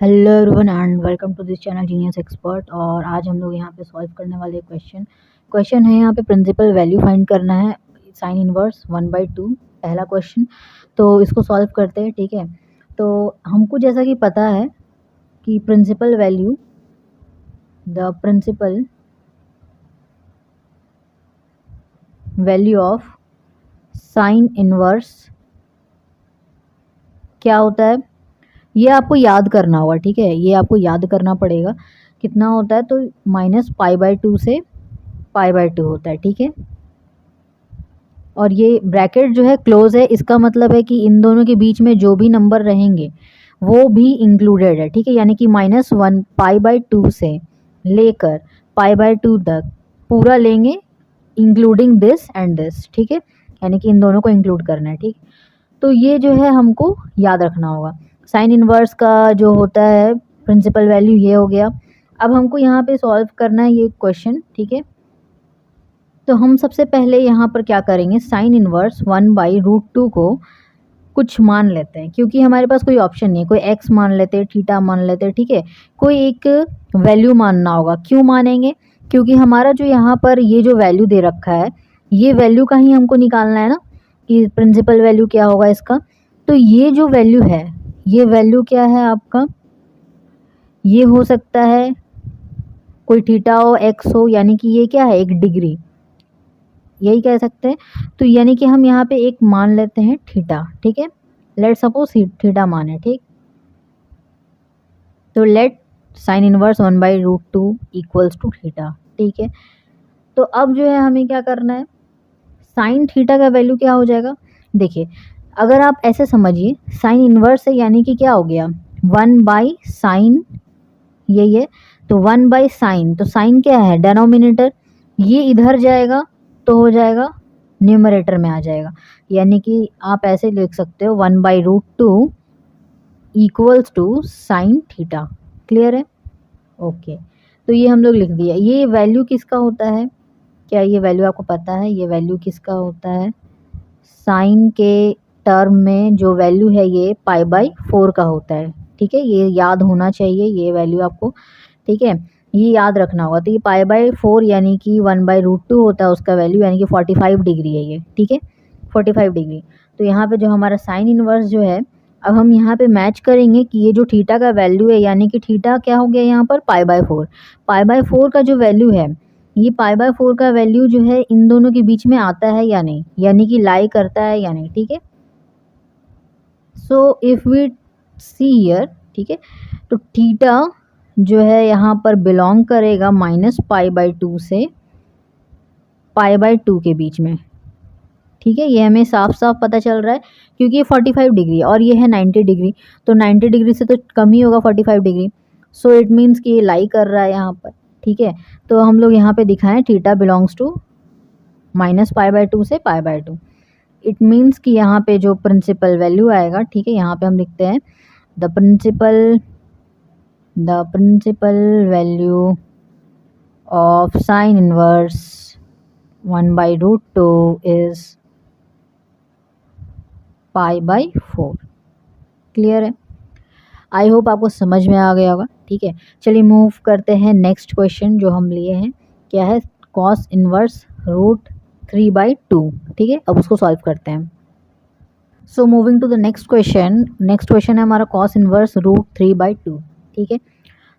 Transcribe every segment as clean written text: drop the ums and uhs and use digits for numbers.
Hello everyone and welcome to this channel genius expert. और आज हम लोग यहाँ पे सॉल्व करने वाले क्वेश्चन है। यहाँ पे प्रिंसिपल वैल्यू फाइंड करना है, साइन इनवर्स 1/2 पहला क्वेश्चन। तो इसको सॉल्व करते हैं, ठीक है। तो हमको जैसा कि पता है कि principal value of sine inverse क्या होता है, ये आपको याद करना होगा, ठीक है। ये आपको याद करना पड़ेगा कितना होता है। तो -π/2 से π/2 होता है, ठीक है। और ये ब्रैकेट जो है क्लोज है, इसका मतलब है कि इन दोनों के बीच में जो भी नंबर रहेंगे वो भी इंक्लूडेड है, ठीक है। यानी कि -1 π/2 से लेकर π/2 तक पूरा लेंगे, इंक्लूडिंग दिस एंड दिस, ठीक है। यानी कि इन दोनों को इंक्लूड करना है, ठीक। तो ये जो है हमको याद रखना होगा। साइन इनवर्स का जो होता है प्रिंसिपल वैल्यू, ये हो गया। अब हमको यहाँ पे सॉल्व करना है ये क्वेश्चन, ठीक है। तो हम सबसे पहले यहाँ पर क्या करेंगे, साइन इनवर्स 1/√2 को कुछ मान लेते हैं, क्योंकि हमारे पास कोई ऑप्शन नहीं है। कोई एक्स मान लेते हैं, थीटा मान लेते हैं, ठीक है। कोई एक वैल्यू मानना होगा। क्यों मानेंगे? क्योंकि हमारा जो यहाँ पर ये जो वैल्यू दे रखा है, ये वैल्यू का ही हमको निकालना है ना कि प्रिंसिपल वैल्यू क्या होगा इसका। तो ये जो वैल्यू है, ये वैल्यू क्या है आपका, ये हो सकता है कोई थीटा हो, एक्स हो, यानी कि ये क्या है, एक डिग्री, यही कह सकते हैं। तो यानी कि हम यहाँ पे एक मान लेते हैं थीटा, ठीक है। लेट सपोज थीटा माने, ठीक। तो let sine inverse 1/√2 equals to theta, ठीक है। तो अब जो है हमें क्या करना है, साइन थीटा का वैल्यू क्या हो जाएगा। देखिए, अगर आप ऐसे समझिए, साइन इनवर्स है यानी कि क्या हो गया, 1/sin, यही है। तो 1/sin, तो साइन क्या है, डेनोमिनेटर, ये इधर जाएगा तो हो जाएगा न्यूमरेटर में आ जाएगा। यानी कि आप ऐसे लिख सकते हो 1/√2 equals to sine theta. Clear है? ओके। तो ये हम लोग लिख दिया। ये वैल्यू किसका होता है, क्या ये वैल्यू आपको पता है? ये वैल्यू किसका होता है, साइन के टर्म में जो वैल्यू है ये π/4 का होता है, ठीक है। ये याद होना चाहिए, ये वैल्यू आपको, ठीक है, ये याद रखना होगा। तो ये π/4 यानी कि 1/√2 होता है उसका वैल्यू, यानी कि 45 डिग्री है ये, ठीक है, 45 डिग्री। तो यहाँ पे जो हमारा साइन इनवर्स जो है, अब हम यहाँ पे मैच करेंगे कि ये जो थीटा का वैल्यू है, यानी कि थीटा क्या हो गया यहाँ पर π/4। π/4 का जो वैल्यू है, ये π/4 का वैल्यू जो है इन दोनों के बीच में आता है या नहीं, यानी कि लाई करता है या नहीं, ठीक है। So if we see here, ठीक है, तो थीटा जो है यहाँ पर बिलोंग करेगा -π/2 से π/2 के बीच में, ठीक है। ये हमें साफ साफ पता चल रहा है क्योंकि ये 45 डिग्री और ये है 90 डिग्री, तो 90 डिग्री से तो कम ही होगा 45 डिग्री। सो इट मीन्स कि ये लाई कर रहा है यहाँ पर, ठीक है। तो हम लोग यहाँ पे दिखाएं थीटा बिलोंग्स टू -π/2 से π/2। इट मीन्स कि यहाँ पे जो प्रिंसिपल वैल्यू आएगा, ठीक है, यहाँ पे हम लिखते हैं the principal value of sine inverse 1/√2 is π/4। Clear है? आई होप आपको समझ में आ गया होगा, ठीक है। चलिए मूव करते हैं नेक्स्ट क्वेश्चन जो हम लिए हैं, क्या है, कॉस इनवर्स √3/2, ठीक है। अब उसको सॉल्व करते हैं। So moving to the next question है हमारा कॉस इनवर्स √3/2, ठीक है।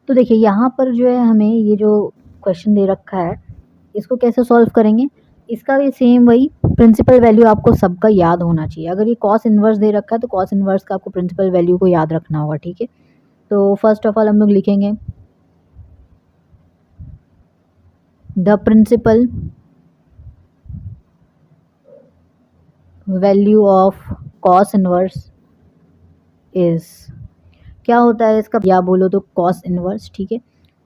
तो देखिए यहाँ पर जो है हमें ये जो क्वेश्चन दे रखा है, इसको कैसे सॉल्व करेंगे, इसका भी सेम वही प्रिंसिपल वैल्यू आपको सबका याद होना चाहिए। अगर ये कॉस इनवर्स दे रखा है तो कॉस इनवर्स का आपको प्रिंसिपल वैल्यू को याद रखना होगा, ठीक है। तो फर्स्ट ऑफ ऑल हम लोग लिखेंगे the principal value of cos inverse is, क्या होता है इसका, या बोलो तो कॉस इनवर्स, ठीक है।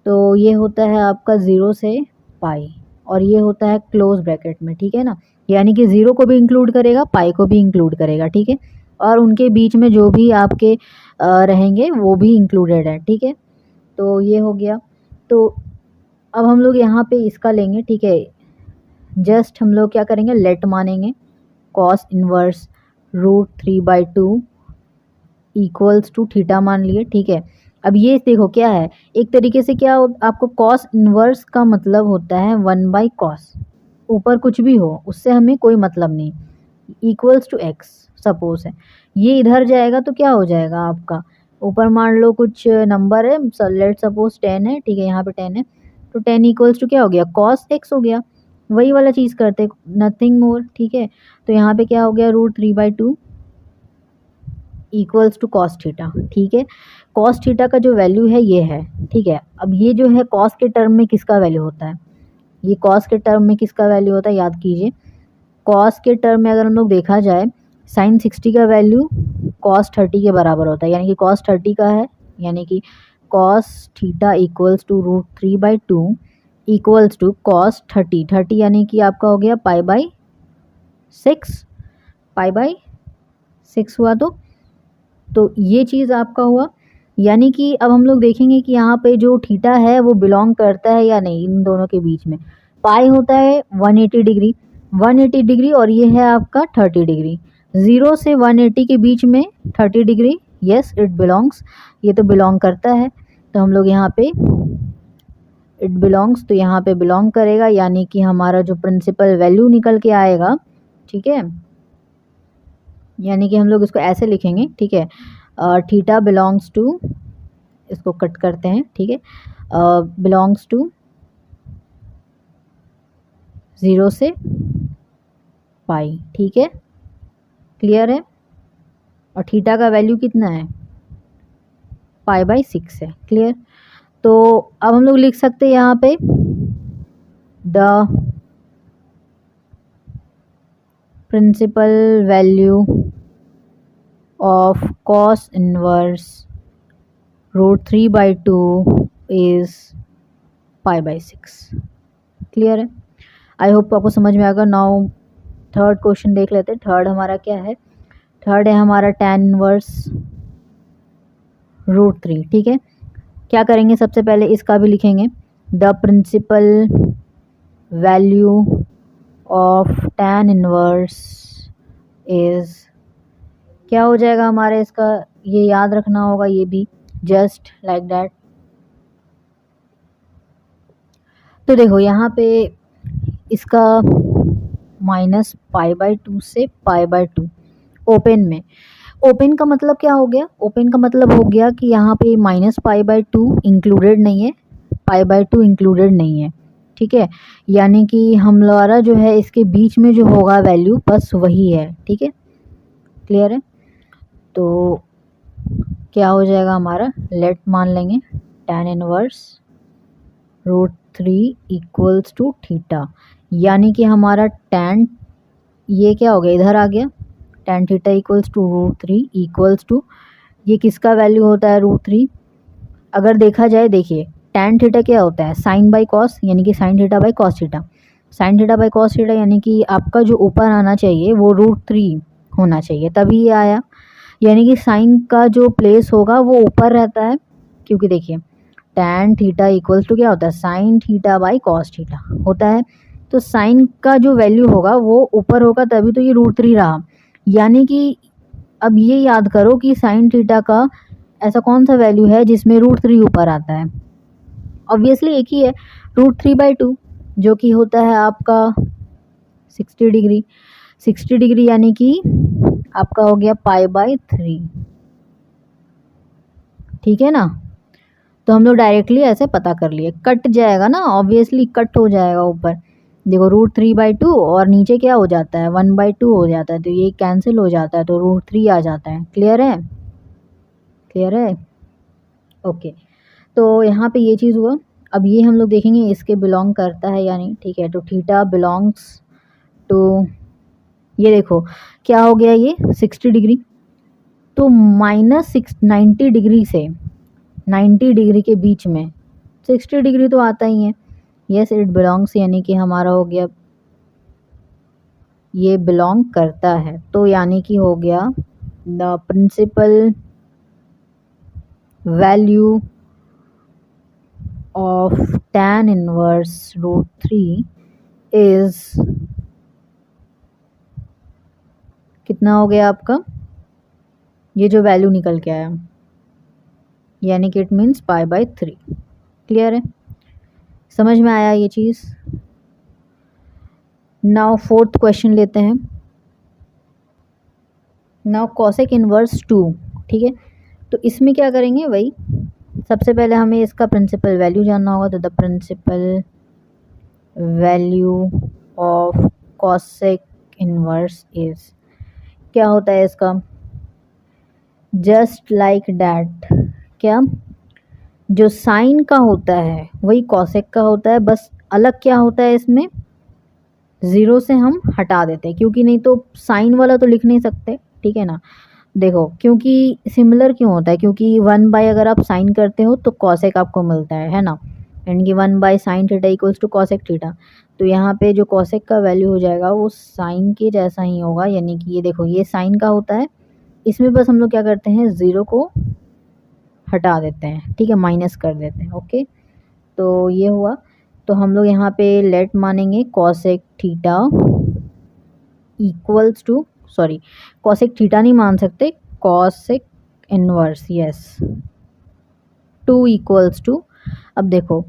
तो ये होता है आपका 0 से पाई, और ये होता है क्लोज ब्रैकेट में, ठीक है ना। यानी कि 0 को भी इंक्लूड करेगा, पाई को भी इंक्लूड करेगा, ठीक है। और उनके बीच में जो भी आपके रहेंगे वो भी इंक्लूडेड है, ठीक है। तो ये हो गया। तो अब हम लोग यहाँ पे इसका लेंगे, ठीक है। जस्ट हम लोग क्या करेंगे, लेट मानेंगे cos inverse √3/2 equals to theta मान लिए, ठीक है। अब ये देखो क्या है, एक तरीके से क्या आपको कॉस इनवर्स का मतलब होता है 1/cos, ऊपर कुछ भी हो उससे हमें कोई मतलब नहीं, इक्वल्स टू एक्स सपोज है, ये इधर जाएगा तो क्या हो जाएगा आपका, ऊपर मान लो कुछ नंबर है, लेट सपोज 10 है, ठीक है, यहाँ पे 10 है, तो 10 इक्वल्स टू क्या हो गया, कॉस एक्स हो गया, वही वाला चीज़ करते, नथिंग मोर, ठीक है। तो यहाँ पे क्या हो गया, √3/2 इक्वल्स टू कॉस थीटा, ठीक है। कॉस थीटा का जो वैल्यू है ये है, ठीक है। अब ये जो है कॉस के टर्म में किसका वैल्यू होता है, ये कॉस के टर्म में किसका वैल्यू होता है, याद कीजिए, कॉस के टर्म में अगर हम लोग देखा जाए, साइन 60 का वैल्यू कॉस 30 के बराबर होता है, यानी कि कॉस 30 का है, यानी कि cos theta equals to √3/2 equals to cos 30 यानी कि आपका हो गया π/6, π/6 हुआ। तो ये चीज़ आपका हुआ, यानी कि अब हम लोग देखेंगे कि यहाँ पे जो थीटा है वो बिलोंग करता है या नहीं इन दोनों के बीच में। पाई होता है 180 डिग्री, 180 डिग्री, और ये है आपका 30 डिग्री, 0 से 180 के बीच में 30 डिग्री, यस इट बिलोंग्स, ये तो बिलोंग करता है। तो हम लोग यहाँ पे इट बिलोंग्स, तो यहाँ पे बिलोंग करेगा, यानी कि हमारा जो प्रिंसिपल वैल्यू निकल के आएगा, ठीक है, यानी कि हम लोग इसको ऐसे लिखेंगे, ठीक है, थीटा बिलोंग्स टू, इसको कट करते हैं, ठीक है, बिलोंग्स टू 0 से पाई, ठीक है, क्लियर है। और थीटा का वैल्यू कितना है, π/6 है, क्लियर। तो अब हम लोग लिख सकते हैं यहाँ पे the principal value of cos inverse √3/2 is π/6, clear है। आई होप आपको समझ में आएगा। नाउ थर्ड क्वेश्चन देख लेते हैं। थर्ड हमारा क्या है, थर्ड है हमारा tan इनवर्स √3, ठीक है। क्या करेंगे, सबसे पहले इसका भी लिखेंगे, the principal value of tan inverse is, क्या हो जाएगा हमारा इसका, ये याद रखना होगा, ये भी जस्ट लाइक दैट। तो देखो यहाँ पे इसका -π/2 से π/2 ओपन में, ओपन का मतलब क्या हो गया, ओपन का मतलब हो गया कि यहाँ पे -π/2 इंक्लूडेड नहीं है, π/2 इंक्लूडेड नहीं है, ठीक है, यानी कि हमारा जो है इसके बीच में जो होगा वैल्यू बस वही है, ठीक है, क्लियर है। तो क्या हो जाएगा हमारा, लेट मान लेंगे tan inverse √3 equals to theta, यानी कि हमारा tan, ये क्या हो गया, इधर आ गया, tan theta equals to √3 equals to, ये किसका वैल्यू होता है √3, अगर देखा जाए, देखिए tan थीटा क्या होता है, साइन बाई कॉस, यानी कि sine theta by cos theta, sine theta by cos theta, यानी कि आपका जो ऊपर आना चाहिए वो √3 होना चाहिए, तभी ये आया, यानी कि साइन का जो प्लेस होगा वो ऊपर रहता है, क्योंकि देखिए tan थीटा इक्वल्स टू क्या होता है, sine theta by cos theta होता है, तो साइन का जो वैल्यू होगा वो ऊपर होगा, तभी तो ये √3 रहा, यानी कि अब ये याद करो कि साइन थीटा का ऐसा कौन सा वैल्यू है जिसमें √3 ऊपर आता है, ऑब्वियसली एक ही है, √3/2, जो कि होता है आपका 60 डिग्री, 60 डिग्री यानी कि आपका हो गया π/3, ठीक है ना। तो हम लोग डायरेक्टली ऐसे पता कर लिए, कट जाएगा ना, ऑब्वियसली कट हो जाएगा ऊपर, देखो √3/2 और नीचे क्या हो जाता है 1/2 हो जाता है, तो ये कैंसिल हो जाता है, तो √3 आ जाता है, क्लियर है, क्लियर है, ओके। तो यहाँ पे ये चीज़ हुआ। अब ये हम लोग देखेंगे इसके बिलोंग करता है या नहीं, ठीक है, तो थीटा बिलोंग्स टू, ये देखो क्या हो गया, ये 60 डिग्री, तो -90 डिग्री से 90 डिग्री के बीच में 60 डिग्री तो आता ही है, यस इट बिलोंग्स, यानी कि हमारा हो गया, ये बिलोंग करता है, तो यानी कि हो गया the principal value of tan inverse √3 is, कितना हो गया आपका, ये जो वैल्यू निकल के आया, यानी कि इट मीन्स π/3। क्लियर है, समझ में आया ये चीज़। नाउ फोर्थ क्वेश्चन लेते हैं। नाउ कॉसेक इनवर्स 2, ठीक है। तो इसमें क्या करेंगे, वही सबसे पहले हमें इसका प्रिंसिपल वैल्यू जानना होगा। तो the principal value of cosec inverse is, क्या होता है इसका, जस्ट लाइक डैट, क्या, जो साइन का होता है वही कॉसेक का होता है, बस अलग क्या होता है इसमें, ज़ीरो से हम हटा देते हैं, क्योंकि नहीं तो साइन वाला तो लिख नहीं सकते, ठीक है ना। देखो क्योंकि सिमिलर क्यों होता है, क्योंकि 1 अगर आप साइन करते हो तो कॉसेक आपको मिलता है ना, यानी कि 1/sin theta equals to cosec theta. तो यहाँ पे जो कॉसेक का वैल्यू हो जाएगा वो साइन के जैसा ही होगा, यानी कि ये देखो ये साइन का होता है, इसमें बस हम लोग क्या करते हैं, ज़ीरो को हटा देते हैं, ठीक है, माइनस कर देते हैं। ओके, तो ये हुआ। तो हम लोग यहाँ पे लेट मानेंगे cosec theta equals to, sorry cosec theta नहीं मान सकते, cosec inverse, yes, 2 equals to, अब देखो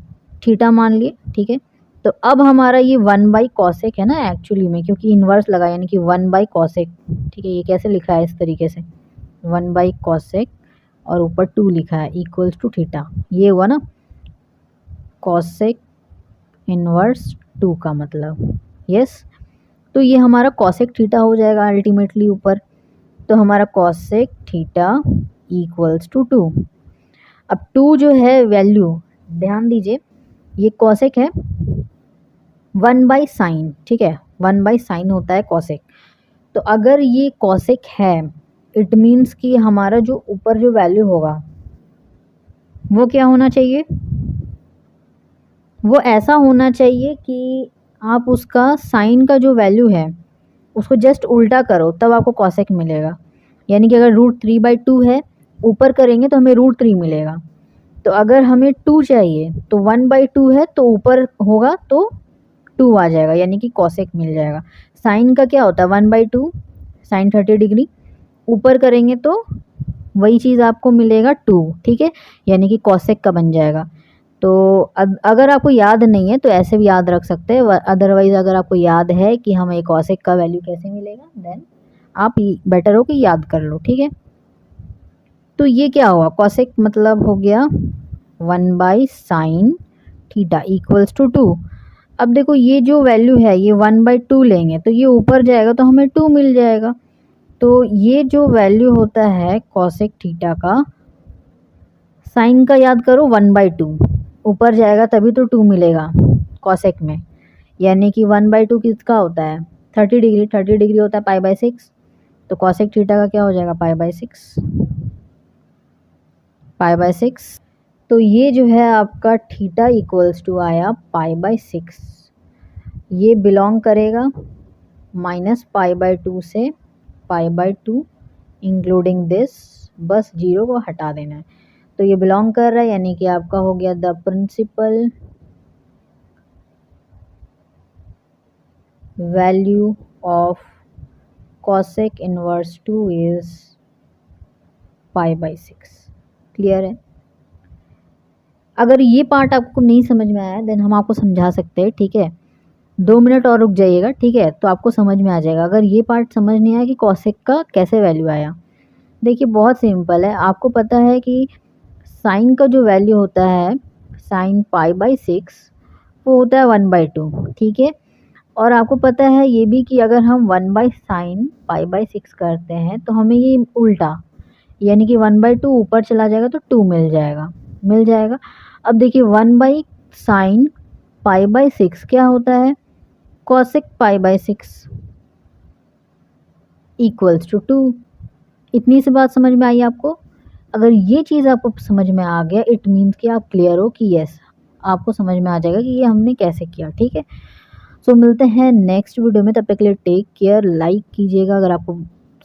थीटा मान लिए, ठीक है। तो अब हमारा ये 1/कॉसेक है ना एक्चुअली में, क्योंकि इनवर्स लगा यानी कि 1/कॉसेक, ठीक है। ये कैसे लिखा है इस तरीके से, 1/कॉसेक और ऊपर 2 लिखा है इक्वल्स टू थीटा, ये हुआ ना कॉसेक इनवर्स 2 का मतलब, यस। तो ये हमारा कॉसेक थीटा हो जाएगा अल्टीमेटली ऊपर। तो हमारा कॉसेक थीटा इक्वल्स टू 2। अब 2 जो है वैल्यू, ध्यान दीजिए ये कॉसेक है 1/sin, ठीक है, 1/sin होता है कॉसेक। तो अगर ये कॉसेक है इट मीन्स कि हमारा जो ऊपर जो वैल्यू होगा वो क्या होना चाहिए, वो ऐसा होना चाहिए कि आप उसका साइन का जो वैल्यू है उसको जस्ट उल्टा करो तब आपको कॉसेक मिलेगा। यानी कि अगर √3/2 है ऊपर करेंगे तो हमें √3 मिलेगा। तो अगर हमें 2 चाहिए तो 1/2 है तो ऊपर होगा तो 2 आ जाएगा, यानी कि कॉसेक मिल जाएगा। साइन का क्या होता है 1/2 साइन 30 डिग्री, ऊपर करेंगे तो वही चीज़ आपको मिलेगा 2, ठीक है, यानी कि कॉसेक का बन जाएगा। तो अगर आपको याद नहीं है तो ऐसे भी याद रख सकते हैं, अदरवाइज़ अगर आपको याद है कि हमें कॉसेक का वैल्यू कैसे मिलेगा देन आप बेटर हो कि याद कर लो, ठीक है। तो ये क्या हुआ, कॉसेक मतलब हो गया 1/sin थीटा इक्वल्स टू 2। अब देखो ये जो वैल्यू है ये 1/2 लेंगे तो ये ऊपर जाएगा तो हमें 2 मिल जाएगा। तो ये जो वैल्यू होता है कॉसेक थीटा का, साइन का याद करो 1/2, ऊपर जाएगा तभी तो 2 मिलेगा कॉसेक में, यानी कि 1/2 किसका होता है 30 डिग्री, 30 डिग्री होता है π/6। तो कॉसेक थीटा का क्या हो जाएगा π/6। तो ये जो है आपका थीटा इक्वल्स टू आया π/6, ये बिलोंग करेगा -π/2 से π/2 इंक्लूडिंग दिस, बस जीरो को हटा देना है। तो ये बिलोंग कर रहा है, यानी कि आपका हो गया the principal value of cosec inverse 2 is π/6। Clear है। अगर ये पार्ट आपको नहीं समझ में आया देन हम आपको समझा सकते हैं, ठीक है, 2 मिनट और रुक जाइएगा, ठीक है, तो आपको समझ में आ जाएगा। अगर ये पार्ट समझ नहीं आया कि कॉसेक का कैसे वैल्यू आया, देखिए बहुत सिंपल है। आपको पता है कि साइन का जो वैल्यू होता है साइन π/6 वो होता है 1/2, ठीक है। और आपको पता है ये भी कि अगर हम 1/sin π/6 करते हैं तो हमें ये उल्टा यानी कि 1/2 ऊपर चला जाएगा तो 2 मिल जाएगा। अब देखिए 1/sin π/6 क्या होता है कॉसेक π/6 इक्वल्स टू 2। इतनी सी बात समझ में आई आपको। अगर ये चीज़ आपको समझ में आ गया इट मीन्स कि आप क्लियर हो कि यस आपको समझ में आ जाएगा कि ये हमने कैसे किया, ठीक है। सो मिलते हैं नेक्स्ट वीडियो में, तब तक के लिए टेक केयर। लाइक कीजिएगा, अगर आपको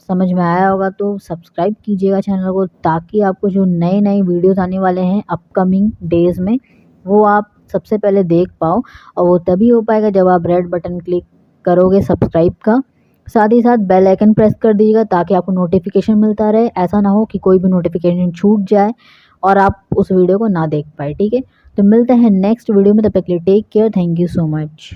समझ में आया होगा तो सब्सक्राइब कीजिएगा चैनल को, ताकि आपको जो नए नए वीडियोस आने वाले हैं अपकमिंग डेज़ में वो आप सबसे पहले देख पाओ। और वो तभी हो पाएगा जब आप रेड बटन क्लिक करोगे सब्सक्राइब का, साथ ही साथ बेल आइकन प्रेस कर दीजिएगा ताकि आपको नोटिफिकेशन मिलता रहे। ऐसा ना हो कि कोई भी नोटिफिकेशन छूट जाए और आप उस वीडियो को ना देख पाए, ठीक है। तो मिलते हैं नेक्स्ट वीडियो में, तब तक के लिए take care, thank you so much.